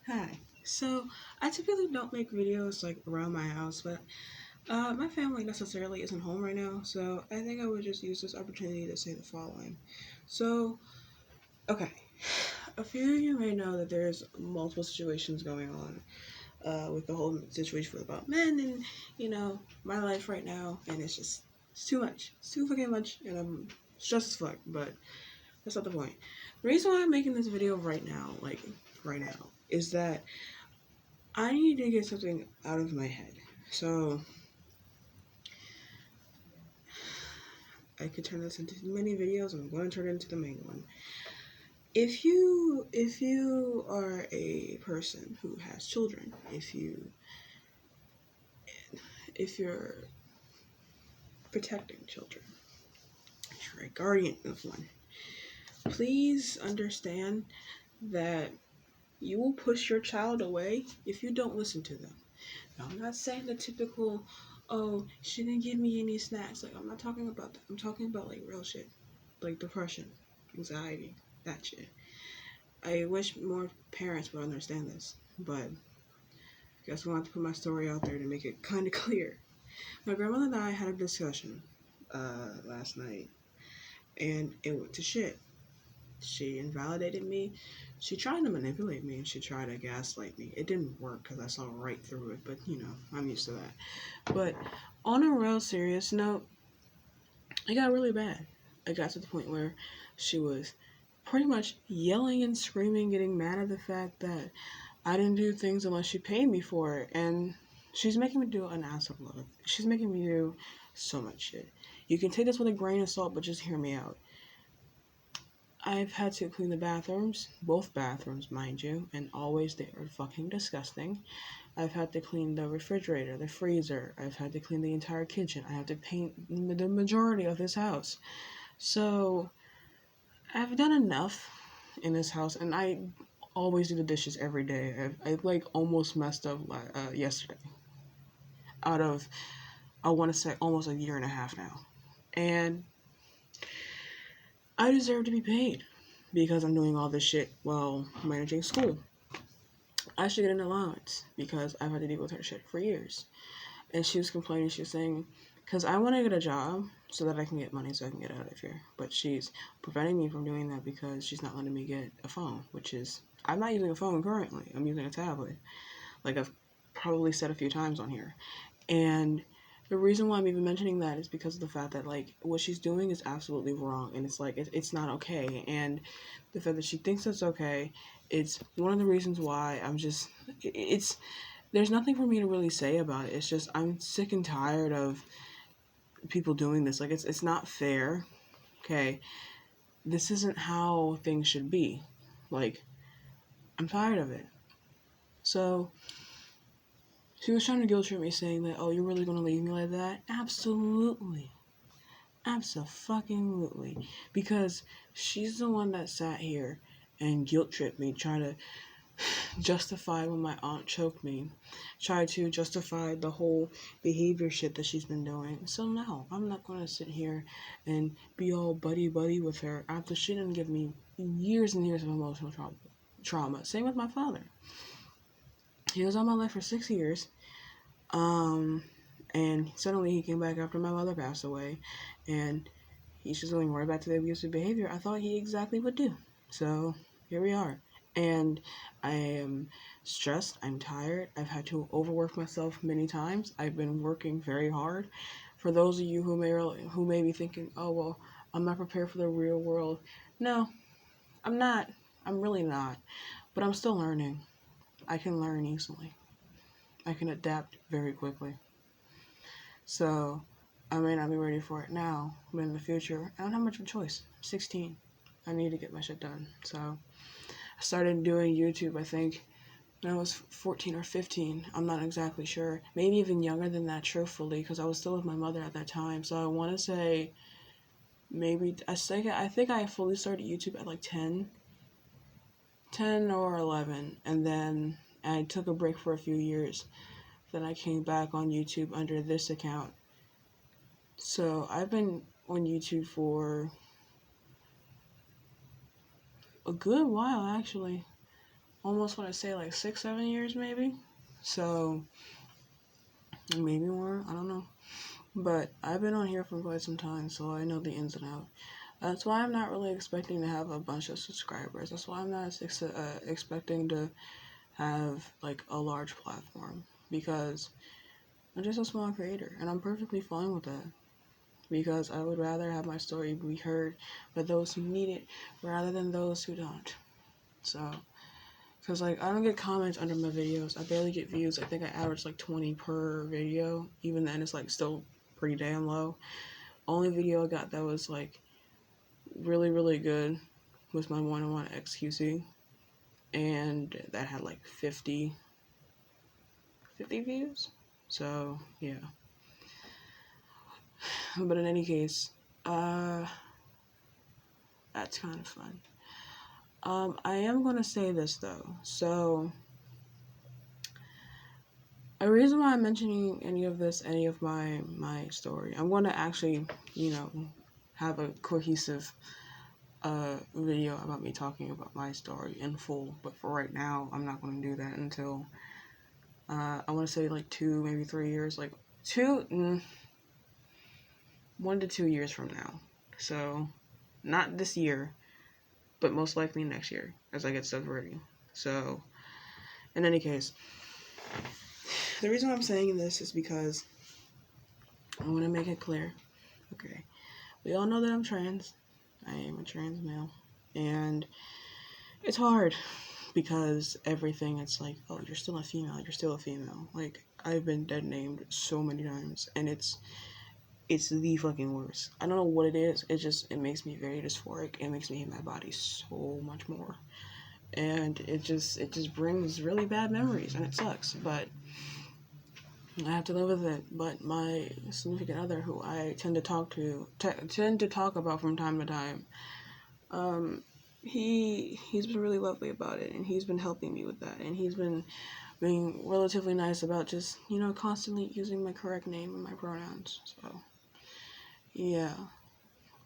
Hi. So I typically don't make videos like around my house, but my family necessarily isn't home right now, so I think I would just use this opportunity to say the following. So, okay, a few of you may know that there's multiple situations going on with the whole situation about men and my life right now, and it's too much, it's too fucking much, and I'm stressed as fuck. But that's not the point. The reason why I'm making this video right now, like right now, is that I need to get something out of my head. So I could turn this into many videos. I'm going to turn it into the main one. If you are a person who has children, if you're protecting children, if you're a guardian of one, please understand that you will push your child away if you don't listen to them. Now, I'm not saying the typical, oh, she didn't give me any snacks. Like, I'm not talking about that. I'm talking about like real shit, like depression, anxiety, that shit. I wish more parents would understand this, but I guess I want to put my story out there to make it kind of clear. My grandmother and I had a discussion last night, and it went to shit. She invalidated me. She tried to manipulate me, and she tried to gaslight me. It didn't work because I saw right through it, but I'm used to that. But on a real serious note, it got really bad. It got to the point where she was pretty much yelling and screaming, getting mad at the fact that I didn't do things unless she paid me for it. And she's making me do an ass of love. She's making me do so much shit. You can take this with a grain of salt, but just hear me out. I've had to clean the bathrooms, both bathrooms, mind you, and always they are fucking disgusting. I've had to clean the refrigerator, the freezer. I've had to clean the entire kitchen. I have to paint the majority of this house. So I've done enough in this house, and I always do the dishes every day. I like almost messed up yesterday. Out of I want to say almost a year and a half now, and I deserve to be paid because I'm doing all this shit while managing school. I should get an allowance because I've had to deal with her shit for years. And she was complaining. She was saying, because I want to get a job so that I can get money so I can get out of here. But she's preventing me from doing that because she's not letting me get a phone, which is, I'm not using a phone currently. I'm using a tablet. Like I've probably said a few times on here. And the reason why I'm even mentioning that is because of the fact that, like, what she's doing is absolutely wrong. And it's like, it's not okay. And the fact that she thinks it's okay, it's one of the reasons why it's, there's nothing for me to really say about it. It's just I'm sick and tired of people doing this. Like it's not fair. Okay, this isn't how things should be. Like I'm tired of it. So she was trying to guilt trip me, saying that, oh, you're really gonna leave me like that? Absolutely, absolutely, because she's the one that sat here and guilt tripped me, trying to justify when my aunt choked me, try to justify the whole behavior shit that she's been doing. So no, I'm not gonna sit here and be all buddy buddy with her after she didn't give me years and years of emotional trauma. Same with my father. He was on my life for 6 years. Um, and suddenly he came back after my mother passed away, and he's just going right back to the abusive behavior I thought he exactly would do. So here we are. And I am stressed. I'm tired. I've had to overwork myself many times. I've been working very hard. For those of you who may be thinking, oh well, I'm not prepared for the real world. No, I'm not. I'm really not. But I'm still learning. I can learn easily. I can adapt very quickly. So I may not be ready for it now, but in the future, I don't have much of a choice. I'm 16. I need to get my shit done. So I started doing YouTube, I think, when I was 14 or 15. I'm not exactly sure. Maybe even younger than that, truthfully, because I was still with my mother at that time. So I want to say maybe, I think I fully started YouTube at like 10 or 11. And then I took a break for a few years. Then I came back on YouTube under this account. So I've been on YouTube for a good while, actually. almost want to say like 6-7 years maybe. So maybe more, I don't know. But I've been on here for quite some time, so I know the ins and outs. That's why I'm not really expecting to have a bunch of subscribers. That's why I'm not expecting to have like a large platform, because I'm just a small creator and I'm perfectly fine with that, because I would rather have my story be heard by those who need it rather than those who don't. So, because like I don't get comments under my videos, I barely get views. I think I average like 20 per video. Even then, it's like still pretty damn low. Only video I got that was like really good was my one-on-one XQC, and that had like 50 views. So yeah. But in any case, that's kind of fun. I am gonna say this though. So a reason why I'm mentioning any of my story, I'm gonna actually, have a cohesive video about me talking about my story in full. But for right now, I'm not gonna do that until I want to say like 2, maybe 3 years, like 1 to 2 years from now. So not this year, but most likely next year as I get stuff ready. So in any case, the reason I'm saying this is because I want to make it clear. Okay, we all know that I'm trans. I am a trans male, and it's hard because everything, it's like, oh, you're still a female, you're still a female. Like, I've been dead named so many times, and it's the fucking worst. I don't know what it is. It makes me very dysphoric. It makes me hate my body so much more, and it just brings really bad memories, and it sucks. But I have to live with it. But my significant other, who I tend to talk about from time to time, he's been really lovely about it, and he's been helping me with that, and he's been being relatively nice about just, constantly using my correct name and my pronouns. So yeah.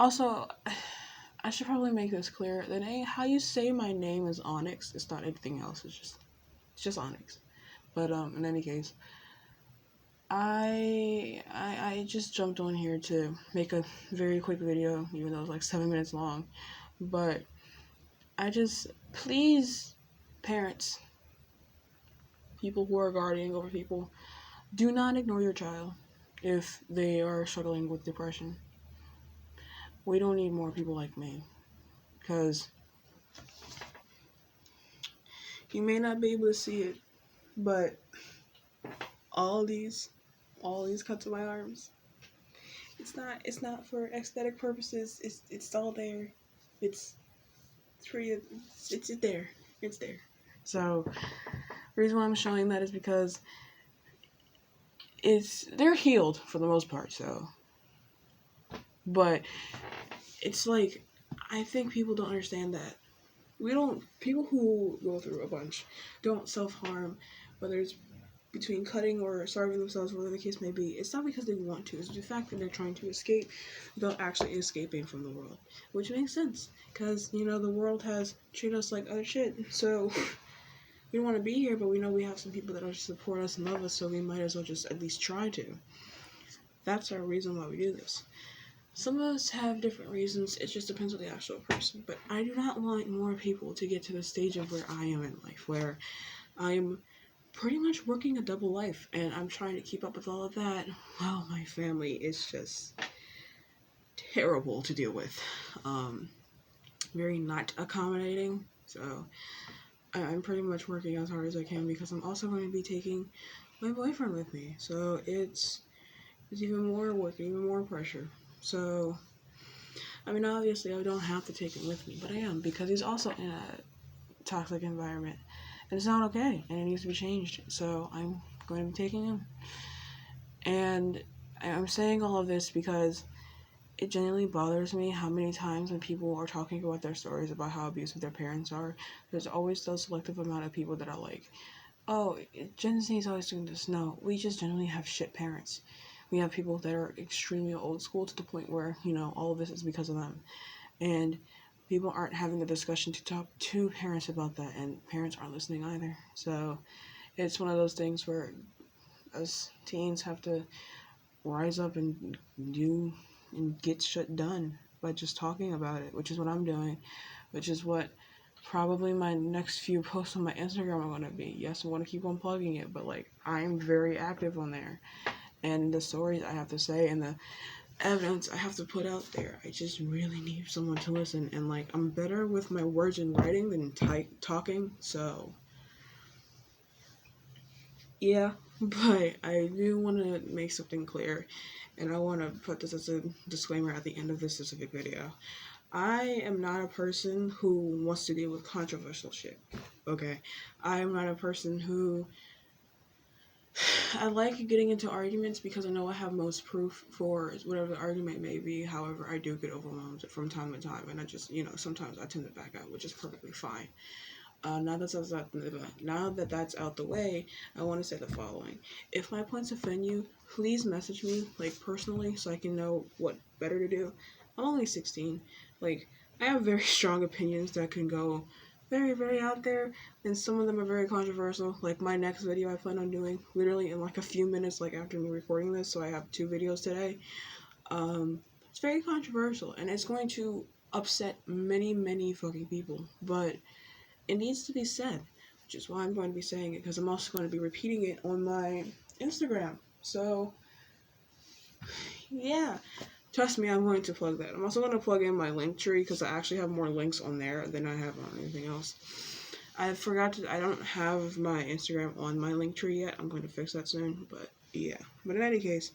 Also, I should probably make this clear that how you say my name is Onyx. It's not anything else. It's just Onyx. But in any case, I just jumped on here to make a very quick video, even though it was like 7 minutes long. But please, parents, people who are guardian over people, do not ignore your child if they are struggling with depression. We don't need more people like me, because you may not be able to see it, but all these cuts on my arms, it's not for aesthetic purposes. It's all there. It's pretty. It's there. It's there. So the reason why I'm showing that is because they're healed for the most part. So, but it's like, I think people don't understand that people who go through a bunch don't self-harm, whether it's between cutting or starving themselves, whatever the case may be. It's not because they want to. It's the fact that they're trying to escape without actually escaping from the world, which makes sense because the world has treated us like other shit. So we don't want to be here, but we know we have some people that will support us and love us, so we might as well just at least try to. That's our reason why we do this. Some of us have different reasons. It just depends on the actual person. But I do not want more people to get to the stage of where I am in life, where I'm pretty much working a double life, and I'm trying to keep up with all of that. Well, my family is just terrible to deal with. Very not accommodating. So I'm pretty much working as hard as I can, because I'm also going to be taking my boyfriend with me. So it's even more work, even more pressure. So, I mean, obviously I don't have to take him with me, but I am, because he's also in a toxic environment. And it's not okay, and it needs to be changed. So I'm going to be taking him. And I'm saying all of this because it genuinely bothers me how many times when people are talking about their stories about how abusive their parents are, there's always those selective amount of people that are like, oh, Gen Z is always doing this. No, we just generally have shit parents. We have people that are extremely old school to the point where, all of this is because of them. And people aren't having the discussion to talk to parents about that, and parents aren't listening either. So it's one of those things where us teens have to rise up and do and get shit done by just talking about it, which is what I'm doing, which is what probably my next few posts on my Instagram are going to be. Yes, I want to keep on plugging it, but like I'm very active on there, and the stories I have to say and the evidence I have to put out there, I just really need someone to listen. And like I'm better with my words in writing than talking, so yeah. But I do want to make something clear, and I want to put this as a disclaimer at the end of this specific video. I am not a person who wants to deal with controversial shit. Okay, I am not a person who I like getting into arguments because I know I have most proof for whatever the argument may be. However, I do get overwhelmed from time to time, and I just, sometimes I tend to back out, which is perfectly fine. Now that that's out the way, I want to say the following: if my points offend you, please message me like personally so I can know what better to do. I'm only 16. Like I have very strong opinions that can go very, very out there, and some of them are very controversial. Like my next video I plan on doing literally in like a few minutes, like after me recording this, so I have 2 videos today. It's very controversial, and it's going to upset many, many fucking people, but it needs to be said, which is why I'm going to be saying it, because I'm also going to be repeating it on my Instagram. So, yeah. Trust me, I'm going to plug that. I'm also going to plug in my link tree because I actually have more links on there than I have on anything else. I don't have my Instagram on my link tree yet. I'm going to fix that soon, but yeah. But in any case,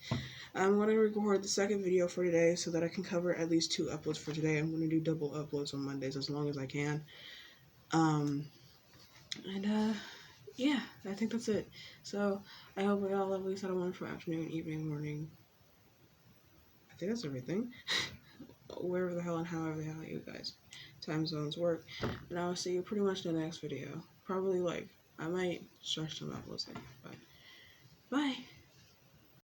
I'm going to record the second video for today so that I can cover at least 2 uploads for today. I'm going to do double uploads on Mondays as long as I can. Yeah, I think that's it. So, I hope we all have at least had a wonderful afternoon, evening, morning. I think that's everything. Wherever the hell and however the hell you guys time zones work. And I will see you pretty much in the next video. Probably like, I might stretch some uploads in, but bye.